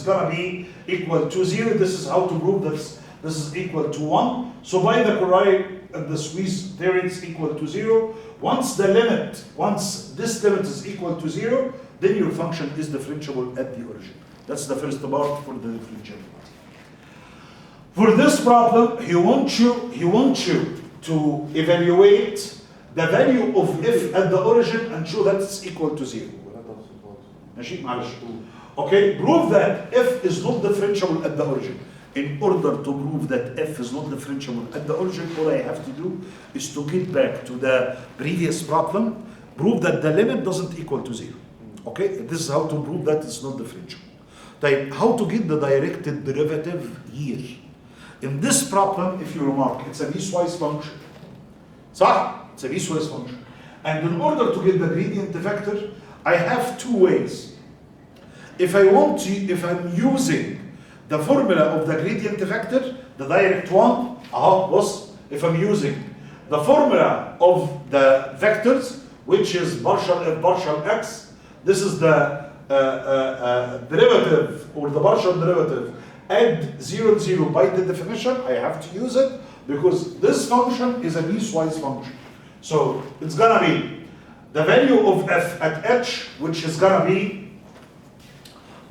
gonna be equal to 0. This is how to prove that this is equal to 1. So by the correct the squeeze theory is equal to 0. Once this limit is equal to 0, then your function is differentiable at the origin. That's the first part for the differentiability. For this problem, he wants you to evaluate the value of f at the origin and show that it's equal to 0. ماشي معلش. Okay, prove that f is not differentiable at the origin. In order to prove that f is not differentiable at the origin, all I have to do is to get back to the previous problem, prove that the limit doesn't equal to 0. Okay, this is how to prove that it's not differentiable. Then how to get the directed derivative here? In this problem, if you remark, it's a piecewise function. صح? It's a piecewise function. And in order to get the gradient vector, I have two ways. If I'm using the formula of the gradient vector, the direct one, was if I'm using the formula of the vectors, which is partial f partial x, this is the derivative or the partial derivative at 0, 0 by the definition, I have to use it because this function is a piecewise function. So it's gonna be the value of f at h, which is gonna be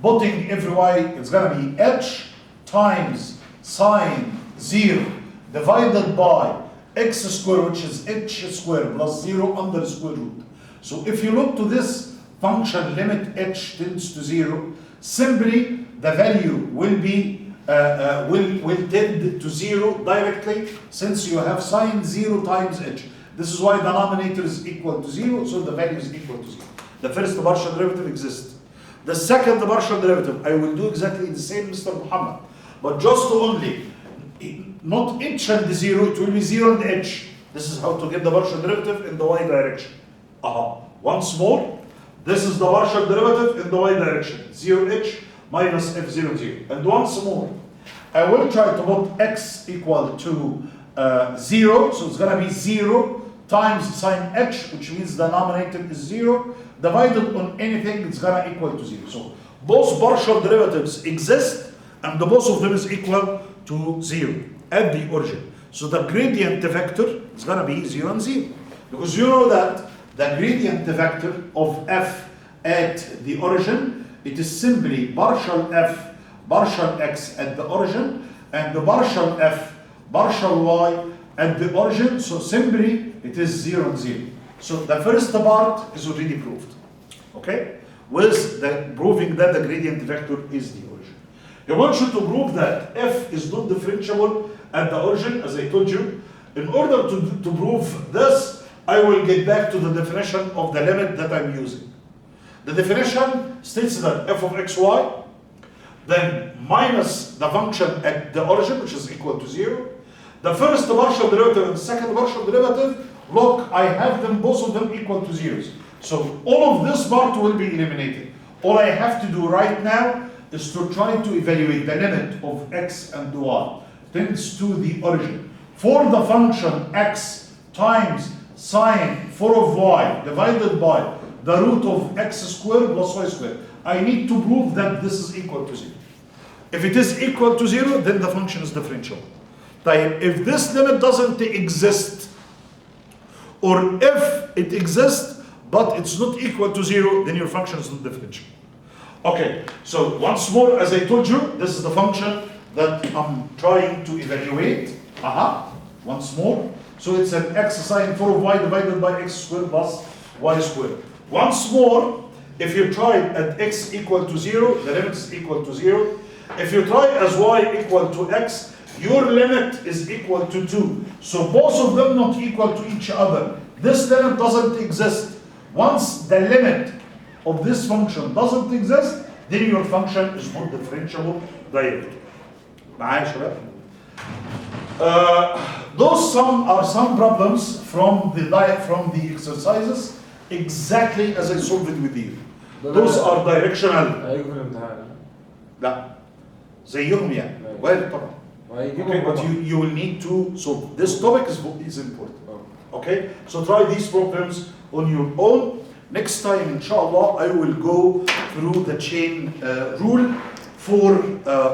putting every y, it's gonna be h times sine 0 divided by x squared, which is h squared plus 0 under square root. So if you look to this function limit h tends to 0, simply the value will be will tend to 0 directly since you have sine 0 times h. This is why the denominator is equal to 0, so the value is equal to 0. The first partial derivative exists. The second partial derivative, I will do exactly the same, Mr. Muhammad. But just to only, not h and 0, it will be 0 and h. This is how to get the partial derivative in the y direction. Once more, this is the partial derivative in the y direction. 0h minus f0, 0. And once more, I will try to put x equal to 0. So it's going to be 0 times sine h, which means the denominator is 0. Divided on anything, it's gonna equal to 0. So both partial derivatives exist, and the both of them is equal to 0 at the origin. So the gradient vector is gonna be 0 and 0. Because you know that the gradient vector of f at the origin, it is simply partial f, partial x at the origin, and the partial f, partial y at the origin. So simply it is 0 and 0. So the first part is already proved, okay? With the proving that the gradient vector is the origin. I want you to prove that f is not differentiable at the origin, as I told you. In order to prove this, I will get back to the definition of the limit that I'm using. The definition states that f of xy, then minus the function at the origin, which is equal to 0. The first partial derivative and the second partial derivative, look, I have them, both of them equal to 0s. So all of this part will be eliminated. All I have to do right now is to try to evaluate the limit of x and y tends to the origin. For the function x times sine 4 of y divided by the root of x squared plus y squared, I need to prove that this is equal to 0. If it is equal to 0, then the function is differentiable. If this limit doesn't exist, or if it exists but it's not equal to 0, then your function is not differentiable. Okay, so once more, as I told you, this is the function that I'm trying to evaluate. Once more. So it's an x sine 4 of y divided by x squared plus y squared. Once more, if you try at x equal to 0, the limit is equal to 0. If you try as y equal to x, your limit is equal to 2. So both of them not equal to each other. This limit doesn't exist. Once the limit of this function doesn't exist, then your function is not differentiable directly. معايا يا شباب؟ Those are some problems from the exercises exactly as I solved it with you. Those are directional. هيجوا في الامتحان. لا زيهم يعني. وارد طبعا. Okay, but you will need to solve. This topic is important. Okay, so try these problems on your own. Next time, inshallah, I will go through the chain rule for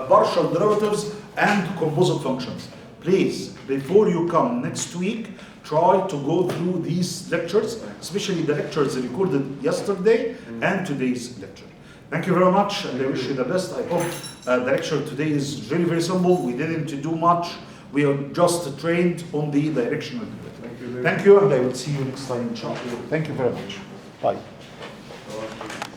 partial derivatives and composite functions. Please, before you come next week, try to go through these lectures, especially the lectures recorded yesterday and today's lecture. Thank you very much, and I wish you the best. I hope the lecture today is very, very simple. We didn't do much. We are just trained on the directional derivative. Thank you, and I will see you next time, inshallah. Thank you very much. Bye.